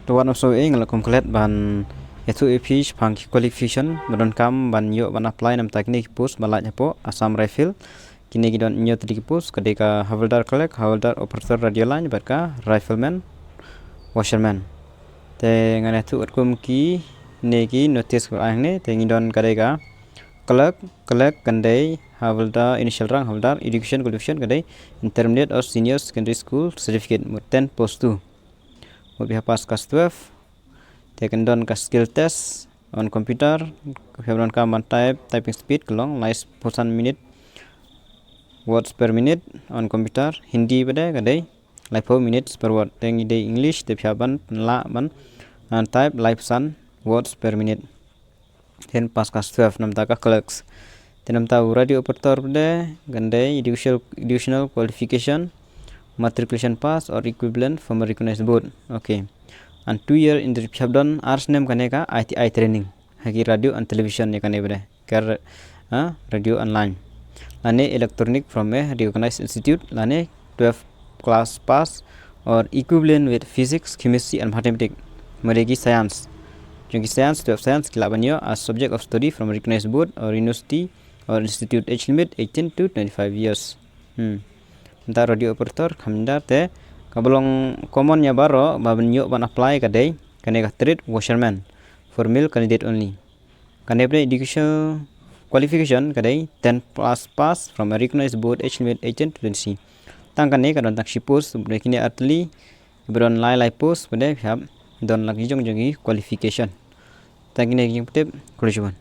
Tuan so ngala complete ban itu epish pang qualification badon kam ban yo ban apply nam teknik post balaj po Assam Rifle kini gidon nyo tri post kadeka havildar kolek havildar operator radio line barka rifleman washerman te ngane tu utkum ki neki notice ko angne te ngidon kadeka kolek kandai havildar initial rank havildar education qualification kadai intermediate or senior secondary school certificate 10 post 2 would be pass class 12 taken done skill test on computer have done command typing speed long nice percent minute words per minute on computer hindi bade kadai like 4 minutes per word then day english te phaban la ban and type live sun words per minute then pass class 12 nam ta ka clerks then nam ta radio operator bade gandai educational qualification matriculation pass or equivalent from a recognized board. Okay. And 2 year in the Phabdon arts name kaneka ITI training. Hagi radio and television ne kane bade. Kar radio online. Lane electronic from a recognized institute. Lane 12 class pass or equivalent with physics, chemistry and mathematics. Meregi science. Jungi science 12 science kilabanyo as subject of study from a recognized board or university or institute. Age limit 18 to 25 years. Ntar radio operator kamdar te kabolong common nya baro babenyo ban apply kadai kane ka trade washerman for male candidate only kane pre education qualification kadai 10 plus pass from a recognized board age limit 18 to 20 tang kane kadon tak sipos kini atli beron lai post bade phab don lagi jong jongi qualification tang kine jing tep kulijuan